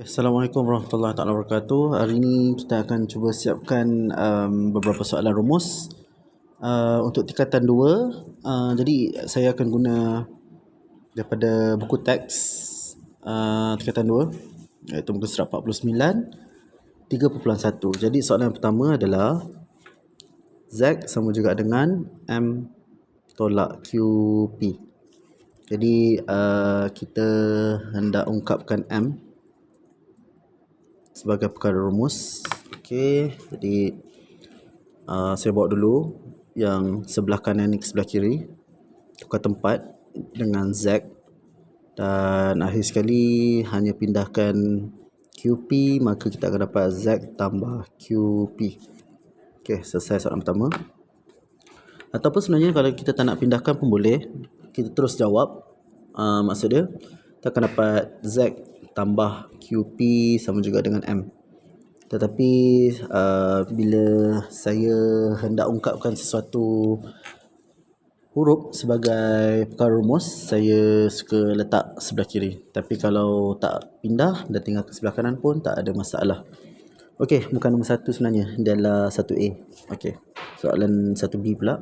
Assalamualaikum warahmatullahi wabarakatuh. Hari ini kita akan cuba siapkan beberapa soalan rumus untuk tingkatan 2. Jadi saya akan guna daripada buku teks tingkatan 2, iaitu muka surat 49 3.1. Jadi soalan yang pertama adalah Z sama juga dengan M tolak QP. Jadi kita hendak ungkapkan M sebagai perkara rumus. Okey, jadi saya bawa dulu yang sebelah kanan ni ke sebelah kiri, tukar tempat dengan Z, dan akhir sekali hanya pindahkan QP, maka kita akan dapat Z tambah QP. Okey, selesai soalan pertama. Ataupun sebenarnya kalau kita tak nak pindahkan pun boleh, kita terus jawab. Maksud dia kita akan dapat Z tambah QP sama juga dengan M. Tetapi bila saya hendak ungkapkan sesuatu huruf sebagai perkara rumus, saya suka letak sebelah kiri. Tapi kalau tak pindah dan tinggal ke sebelah kanan pun tak ada masalah. Okey, bukan nombor 1 sebenarnya, dia adalah 1A. Okey, soalan 1B pula.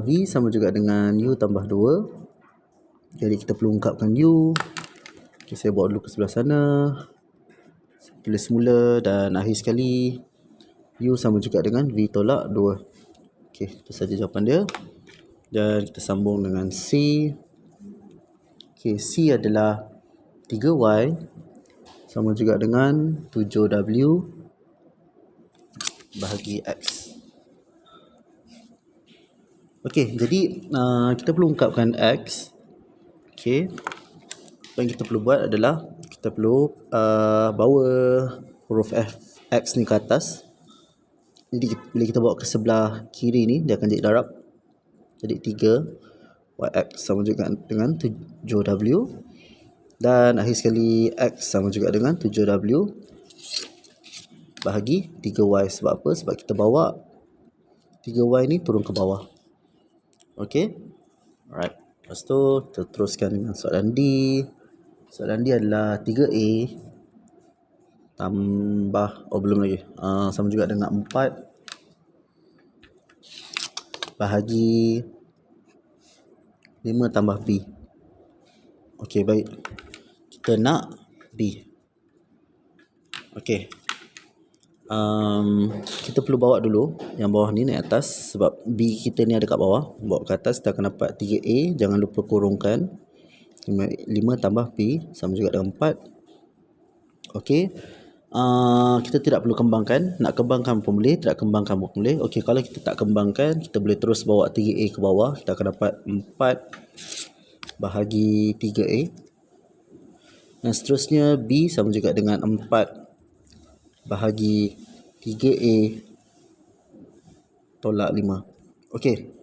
V sama juga dengan U tambah 2. Jadi kita perlu ungkapkan U. Okay, saya bawa dulu ke sebelah sana, tulis semula, dan akhir sekali U sama juga dengan V tolak 2. Okey, itu saja jawapan dia. Dan kita sambung dengan C. Okey, C adalah 3Y sama juga dengan 7W bahagi X. Okey, jadi kita perlu ungkapkan X. Okey, apa yang kita perlu buat adalah kita perlu bawa huruf X ni ke atas. Jadi bila kita bawa ke sebelah kiri ni, dia akan jadi darab. Jadi 3YX sama juga dengan 7W. Dan akhir sekali X sama juga dengan 7W bahagi 3Y. Sebab apa? Sebab kita bawa 3Y ni turun ke bawah. Okey, alright. Lepas tu kita teruskan dengan soalan D. Soalan D adalah 3A tambah, belum lagi, sama juga dengan 4 bahagi 5 tambah B. Okey, baik. Kita nak B. Okey. Kita perlu bawa dulu yang bawah ni naik atas, sebab B kita ni ada kat bawah. Bawa ke atas, kita akan dapat 3A. Jangan lupa kurungkan 5 tambah B sama juga dengan 4. Okey, kita tidak perlu kembangkan. Nak kembangkan pun boleh, tidak kembangkan pun boleh. Okey, kalau kita tak kembangkan, kita boleh terus bawa 3A ke bawah. Kita akan dapat 4 bahagi 3A. Dan seterusnya B sama juga dengan 4 bahagi 3A tolak 5. Okey,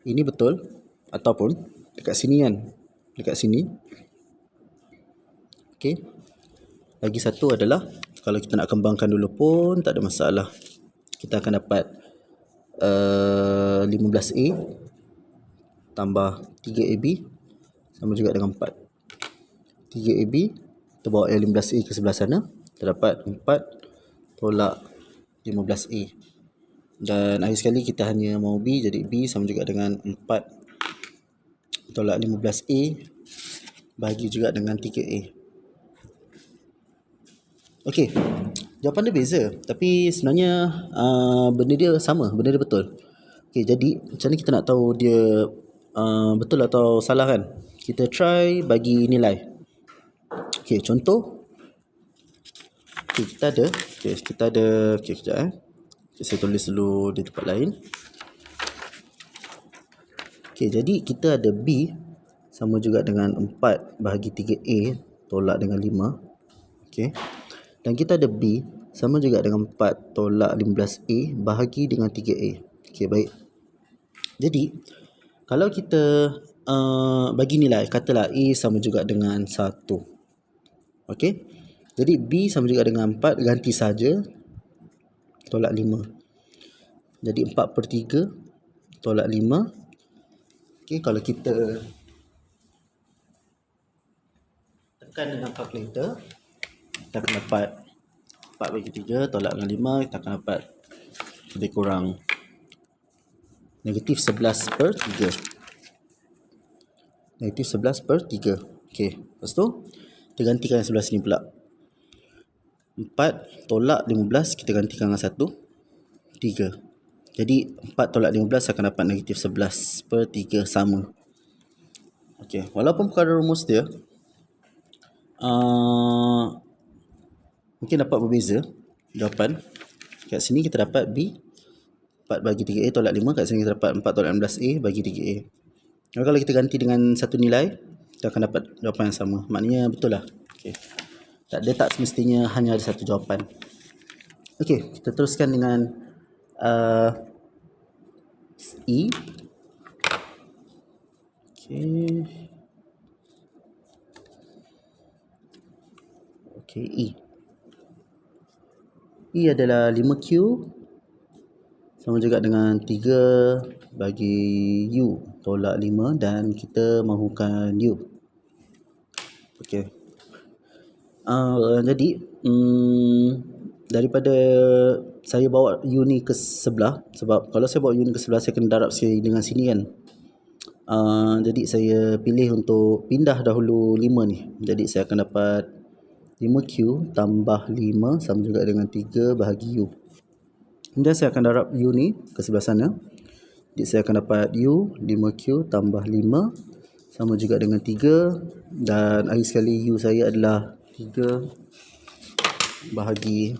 ini betul. Ataupun dekat sini kan, dekat sini. Okey, lagi satu adalah kalau kita nak kembangkan dulu pun tak ada masalah. Kita akan dapat 15A tambah 3AB sama juga dengan 4. 3AB, kita bawa yang 15A ke sebelah sana, kita dapat 4 tolak 15A. Dan akhir sekali kita hanya mahu B, jadi B sama juga dengan 4 tolak 15A bahagi juga dengan 3A. Okey, jawapan dia beza, tapi sebenarnya benda dia sama, benda dia betul. Okey, jadi macam ni kita nak tahu dia betul atau salah kan? Kita try bagi nilai. Okey, contoh. Okey, kita ada. Okey, kejap Okay, saya tulis dulu di tempat lain. Okey, jadi kita ada B sama juga dengan 4 bahagi 3A tolak dengan 5. Okey. Dan kita ada B sama juga dengan 4 tolak 15A bahagi dengan 3A. Okey, baik. Jadi, kalau kita bagi nilai, katalah A sama juga dengan 1. Okey. Jadi B sama juga dengan 4, ganti saja, tolak 5. Jadi 4/3 tolak 5. Okey, kalau kita tekan dengan kalkulator, kita akan dapat 4 bagi 3 tolak dengan 5, kita akan dapat lebih kurang negatif 11 per 3. Negatif 11 per 3. Okey, lepas tu kita gantikan yang sebelah sini pula. 4 tolak 15 kita gantikan dengan 1, 3. Jadi 4 tolak 15 akan dapat negatif 11 per 3 sama. Okey, walaupun perkara rumus dia mungkin dapat berbeza jawapan. Kat sini kita dapat B 4 bagi 3A tolak 5, kat sini kita dapat 4 tolak 16A bagi 3A. Kalau kita ganti dengan satu nilai, kita akan dapat jawapan yang sama. Maknanya betul lah. Okay. Dia tak semestinya hanya ada satu jawapan. Okey, kita teruskan dengan E. Okey, E. E adalah 5Q sama juga dengan 3 bagi U tolak 5 dan kita mahukan U. Okey. Jadi daripada saya bawa U ni ke sebelah, sebab kalau saya bawa U ni ke sebelah saya kena darab dengan sini kan. Jadi saya pilih untuk pindah dahulu 5 ni. Jadi saya akan dapat 5Q tambah 5 sama juga dengan 3 bahagi U. Kemudian saya akan darab U ni ke sebelah sana. Jadi saya akan dapat U 5Q tambah 5 sama juga dengan 3. Dan akhir sekali U saya adalah 3 bahagi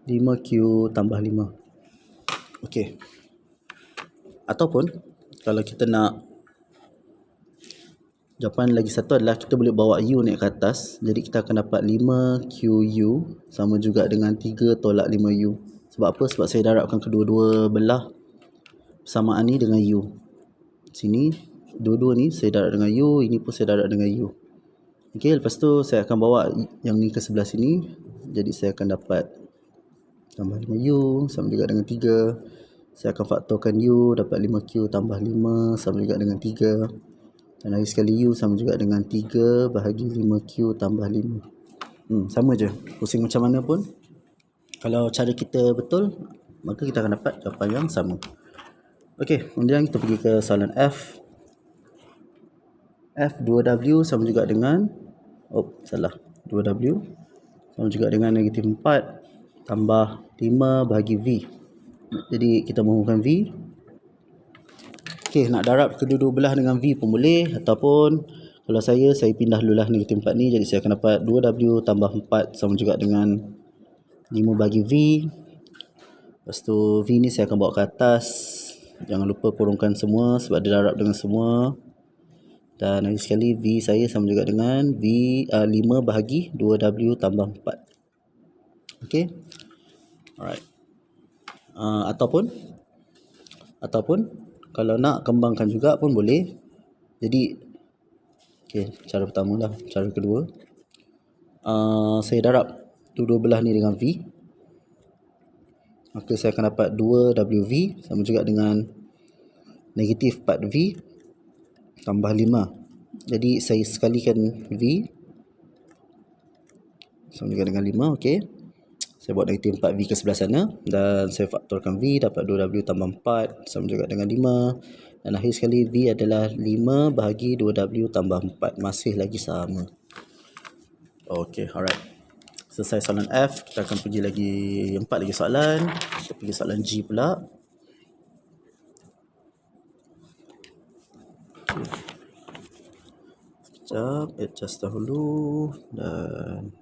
5Q tambah 5. Okey. Ataupun kalau kita nak jawapan lagi satu adalah kita boleh bawa U naik ke atas. Jadi kita akan dapat 5QU sama juga dengan 3 tolak 5U. Sebab apa? Sebab saya darabkan kedua-dua belah persamaan ni dengan U. Sini, dua-dua ni saya darab dengan U. Ini pun saya darab dengan U. Okey, lepas tu saya akan bawa yang ni ke sebelah sini. Jadi saya akan dapat tambah 5U sama juga dengan 3. Saya akan faktorkan U, dapat 5Q tambah 5 sama juga dengan 3. Dan lagi sekali U sama juga dengan 3 bahagi 5Q tambah 5. Sama je. Pusing macam mana pun, kalau cara kita betul, maka kita akan dapat jawapan yang sama. Okey, kemudian kita pergi ke soalan F. F 2W sama juga dengan 2W sama juga dengan negatif 4 tambah 5 bahagi V. Jadi kita mahukan V. Okey, nak darab kedua-dua belah dengan V pun boleh, ataupun kalau saya pindah dululah negatif 4 ni. Jadi saya akan dapat 2W tambah 4 sama juga dengan 5 bagi V. Lepas tu V ni saya akan bawa ke atas. Jangan lupa kurungkan semua sebab dia darab dengan semua. Dan lagi sekali V saya sama juga dengan 5 bahagi 2W tambah 4. Okey. Alright. Ataupun kalau nak kembangkan juga pun boleh. Jadi cara pertama lah. Cara kedua, saya darab dua belah ni dengan V, maka saya akan dapat 2WV sama juga dengan negatif 4V tambah 5. Jadi saya sekalikan V sama juga dengan 5. Okey, saya buat negatif 4V ke sebelah sana dan saya faktorkan V, dapat 2W tambah 4 sama juga dengan 5. Dan akhir sekali V adalah 5 bahagi 2W tambah 4. Masih lagi sama. Okey, alright. Selesai soalan F, kita akan pergi lagi 4 lagi soalan. Kita pergi soalan G pula. Sekejap, adjust dahulu. Dan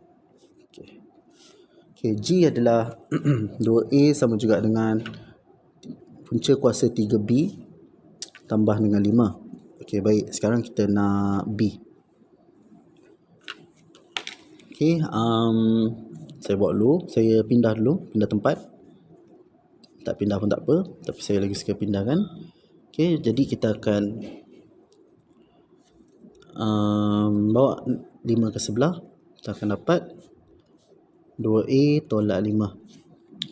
G adalah 2A sama juga dengan punca kuasa 3B tambah dengan 5. Okey, baik. Sekarang kita nak B. Okey, saya buat dulu. Saya pindah tempat. Tak pindah pun tak apa, tapi saya lagi suka pindahkan. Okey, jadi kita akan bawa 5 ke sebelah. Kita akan dapat 2A tolak 5.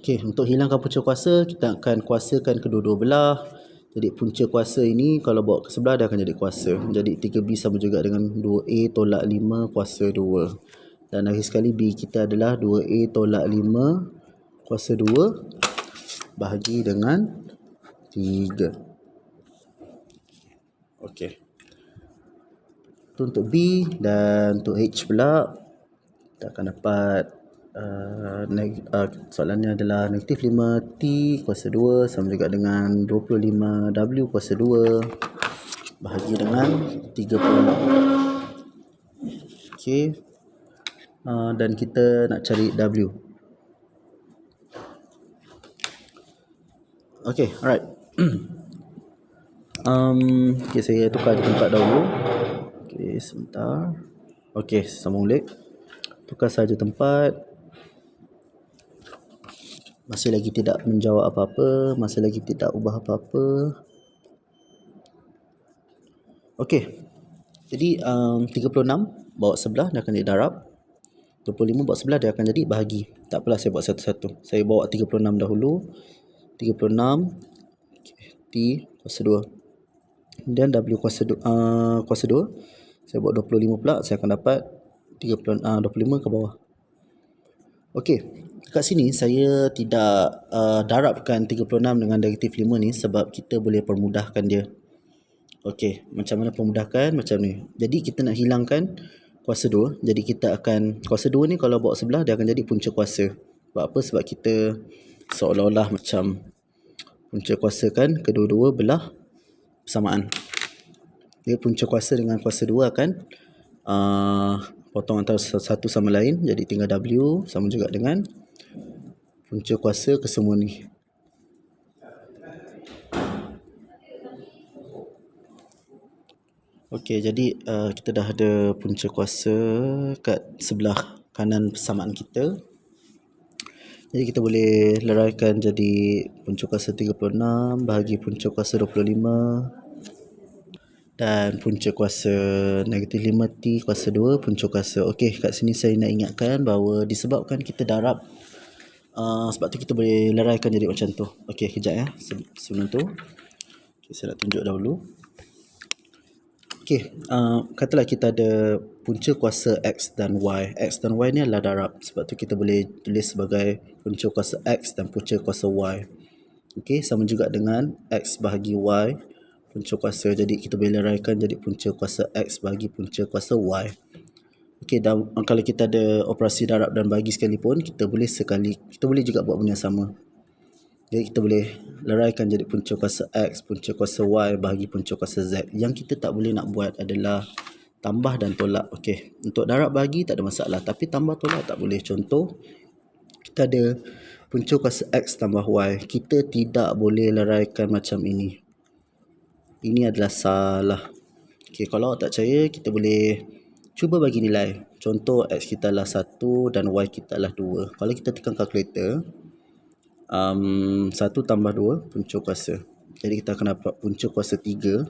Okey, untuk hilangkan punca kuasa, kita akan kuasakan kedua-dua belah. Jadi punca kuasa ini kalau bawa ke sebelah dia akan jadi kuasa. Jadi 3B sama juga dengan 2A tolak 5 kuasa 2. Dan akhir sekali B kita adalah 2A tolak 5 kuasa 2 bahagi dengan 3. Okey. Itu untuk B. Dan untuk H pula kita akan dapat soalannya adalah negatif 5T kuasa 2 sama juga dengan 25W kuasa 2 bahagi dengan 30. Okey. Dan kita nak cari W. Okey, alright. Okay, saya tukar di tempat dahulu. Okey, sebentar. Okey, sambung balik. Tukar saja tempat. Masih lagi tidak menjawab apa-apa, masih lagi tidak ubah apa-apa. Okey. Jadi 36 bawa sebelah dia akan jadi darab. 25 bawa sebelah dia akan jadi bahagi. Tak apalah saya buat satu-satu. Saya bawa 36 dahulu. 36 T kuasa 2. Kemudian W kuasa 2, saya buat 25 pula, saya akan dapat 25 ke bawah. Okey, kat sini saya tidak darabkan 36 dengan negatif 5 ni sebab kita boleh permudahkan dia. Okey, macam mana permudahkan? Macam ni. Jadi kita nak hilangkan kuasa 2. Jadi kita akan, kuasa 2 ni kalau bawa sebelah dia akan jadi punca kuasa. Sebab apa? Sebab kita seolah-olah macam punca kuasa kan kedua-dua belah bersamaan. Dia punca kuasa dengan kuasa 2 akan potong antara satu sama lain. Jadi tinggal W sama juga dengan punca kuasa kesemua ni. Okey, jadi kita dah ada punca kuasa kat sebelah kanan persamaan kita. Jadi kita boleh leraikan jadi punca kuasa 36 bahagi punca kuasa 25 dan punca kuasa negatif 5T kuasa 2 punca kuasa. Okey, kat sini saya nak ingatkan bahawa disebabkan kita darab, sebab tu kita boleh leraikan jadi macam tu. Okey, kejap ya. Sebelum tu okay, saya nak tunjuk dahulu. Okey, katalah kita ada punca kuasa X dan Y. X dan Y ni adalah darab. Sebab tu kita boleh tulis sebagai punca kuasa X dan punca kuasa Y. Okey, sama juga dengan X bahagi Y punca kuasa. Jadi kita boleh leraikan jadi punca kuasa X bahagi punca kuasa Y. Okey, dan kalau kita ada operasi darab dan bagi sekalipun, kita boleh juga buat benda yang sama. Jadi kita boleh leraikan jadi punca kuasa X, punca kuasa Y bahagi punca kuasa Z. Yang kita tak boleh nak buat adalah tambah dan tolak. Okey, untuk darab bahagi tak ada masalah, tapi tambah tolak tak boleh. Contoh, kita ada punca kuasa X tambah Y. Kita tidak boleh leraikan macam ini. Ini adalah salah. Okey, kalau awak tak percaya, kita boleh cuba bagi nilai. Contoh, X kita adalah 1 dan Y kita adalah 2. Kalau kita tekan kalkulator, 1 tambah 2 punca kuasa. Jadi kita akan dapat punca kuasa 3.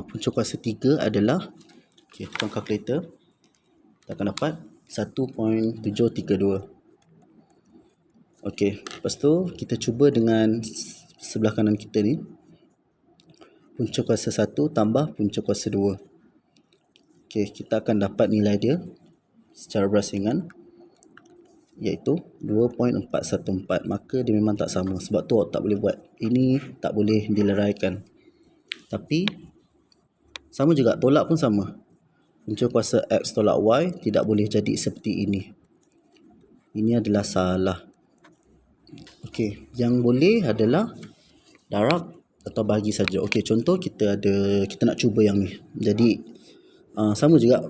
Punca kuasa 3 adalah, okay, tekan kalkulator, kita akan dapat 1.732. Okey, lepas tu kita cuba dengan sebelah kanan kita ni. Punca kuasa 1 tambah punca kuasa 2. Okey, kita akan dapat nilai dia secara berasingan, iaitu 2.414. Maka dia memang tak sama. Sebab tu awak tak boleh buat. Ini tak boleh dileraikan. Tapi sama juga, tolak pun sama. Punca kuasa X tolak Y tidak boleh jadi seperti ini. Ini adalah salah. Okey, yang boleh adalah darab atau bahagi saja. Okey, contoh kita nak cuba yang ni. Jadi sama juga,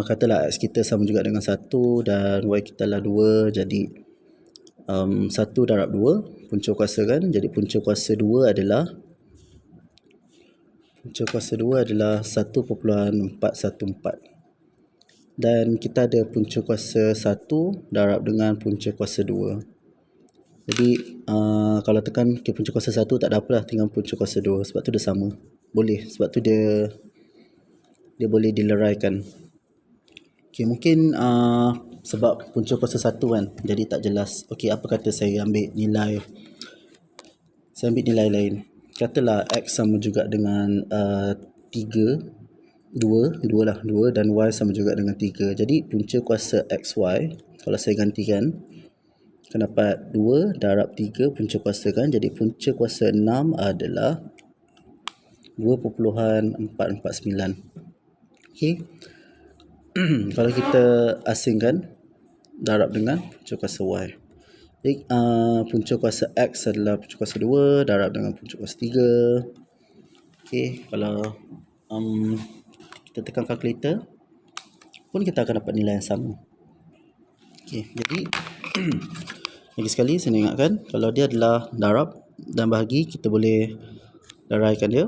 katalah X kita sama juga dengan 1 dan Y kita adalah 2. Jadi 1 darab 2 punca kuasa kan. Jadi punca kuasa 2 adalah 1.414. Dan kita ada punca kuasa 1 darab dengan punca kuasa 2. Jadi kalau tekan punca kuasa 1 tak ada apalah, tinggal punca kuasa 2. Sebab tu dia sama. Boleh. Sebab tu dia boleh dileraikan. Okey, mungkin sebab punca kuasa 1 kan, jadi tak jelas. Okey, apa kata saya ambil nilai Saya ambil nilai lain. Katalah X sama juga dengan 3, 2 lah, 2 dan Y sama juga dengan 3. Jadi punca kuasa XY, kalau saya gantikan, akan dapat 2 darab 3 punca kuasa kan. Jadi punca kuasa 6 adalah 2.449. Okey. Kalau kita asingkan, darab dengan punca kuasa Y. Jadi punca kuasa X adalah punca kuasa 2 darab dengan punca kuasa 3. Okey, kalau kita tekan kalkulator pun kita akan dapat nilai yang sama. Okey, jadi lagi sekali saya nak ingatkan, kalau dia adalah darab dan bahagi, kita boleh laraikan dia.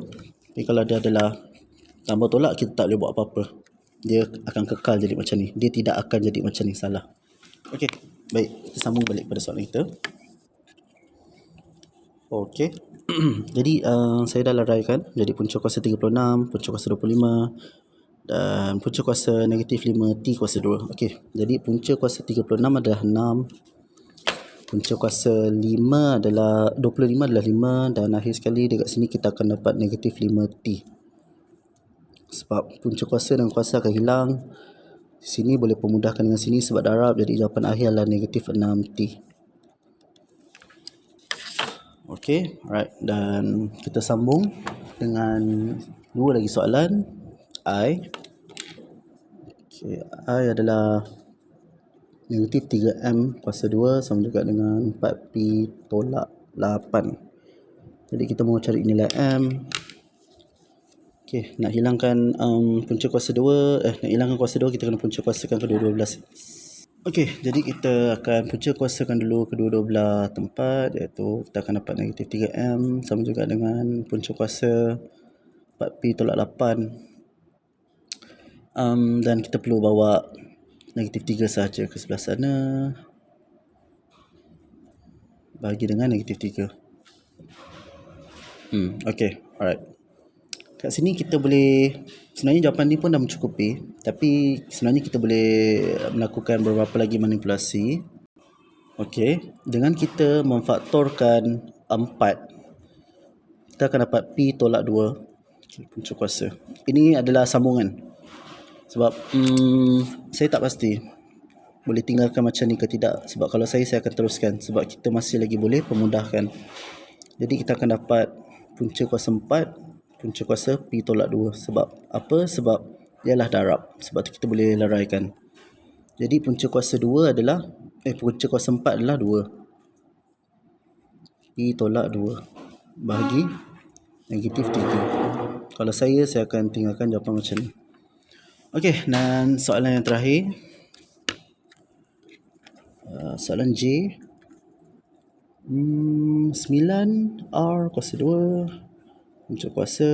Tapi kalau dia adalah tambah tolak, kita tak boleh buat apa-apa. Dia akan kekal jadi macam ni. Dia tidak akan jadi macam ni, salah. Okey, baik. Kita sambung balik pada soalan kita. Okey. Jadi saya dah laraikan. Jadi punca kuasa 36, punca kuasa 25 dan punca kuasa negatif 5 T kuasa 2. Okey. Jadi punca kuasa 36 adalah 6. Punca kuasa 5 adalah 25 adalah 5 dan akhir sekali dekat sini kita akan dapat negatif 5T. Sebab punca kuasa dan kuasa akan hilang. Di sini boleh pemudahkan dengan sini sebab darab, jadi jawapan akhir adalah negatif 6T. Okey, alright, dan kita sambung dengan dua lagi soalan. I. Okey, I adalah negatif 3M kuasa 2 sama juga dengan 4P tolak 8. Jadi kita mau cari nilai M. Okey, nak hilangkan punca kuasa 2, nak hilangkan kuasa 2, kita kena punca kuasakan kedua-dua belah. Okey, jadi kita akan punca kuasakan dulu kedua-dua belah tempat, iaitu kita akan dapat negatif 3M sama juga dengan punca kuasa 4P tolak 8. Dan kita perlu bawa negatif 3 sahaja ke sebelah sana, bahagi dengan negatif 3. Okey, alright. Kat sini kita boleh, sebenarnya jawapan ni pun dah mencukupi, tapi sebenarnya kita boleh melakukan beberapa lagi manipulasi. Okey, dengan kita memfaktorkan 4, kita akan dapat P tolak 2 punca kuasa. Ini adalah sambungan. Sebab saya tak pasti boleh tinggalkan macam ni ke tidak. Sebab kalau saya akan teruskan. Sebab kita masih lagi boleh pemudahkan. Jadi kita akan dapat punca kuasa 4, punca kuasa P tolak 2. Sebab apa? Sebab dia adalah darab. Sebab tu kita boleh laraikan. Jadi punca kuasa 2 adalah, punca kuasa 4 adalah 2. P tolak 2 bahagi negatif 3. Kalau saya akan tinggalkan jawapan macam ni. Okey, dan soalan yang terakhir. Soalan J. 9R kuasa 2 punca kuasa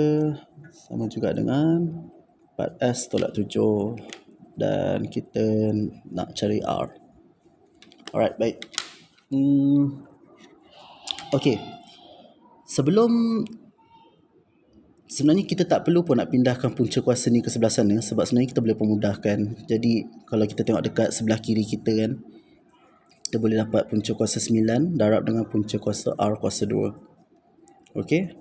sama juga dengan 4S tolak 7 dan kita nak cari R. Alright, baik. Okey. Sebenarnya kita tak perlu pun nak pindahkan punca kuasa ni ke sebelah sana sebab sebenarnya kita boleh pemudahkan. Jadi kalau kita tengok dekat sebelah kiri kita kan, kita boleh dapat punca kuasa 9 darab dengan punca kuasa R kuasa 2. Okey.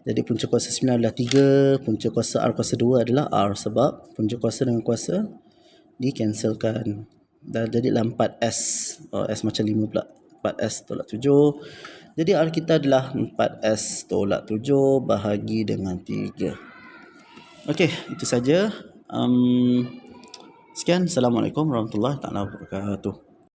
Jadi punca kuasa 9 adalah 3, punca kuasa R kuasa 2 adalah R sebab punca kuasa dengan kuasa dicancelkan. Dan jadilah 4S. S macam 5 pula. 4S tolak 7. Jadi R kita adalah 4S tolak 7 bahagi dengan 3. Okey, itu saja. Sekian. Assalamualaikum warahmatullahi wabarakatuh.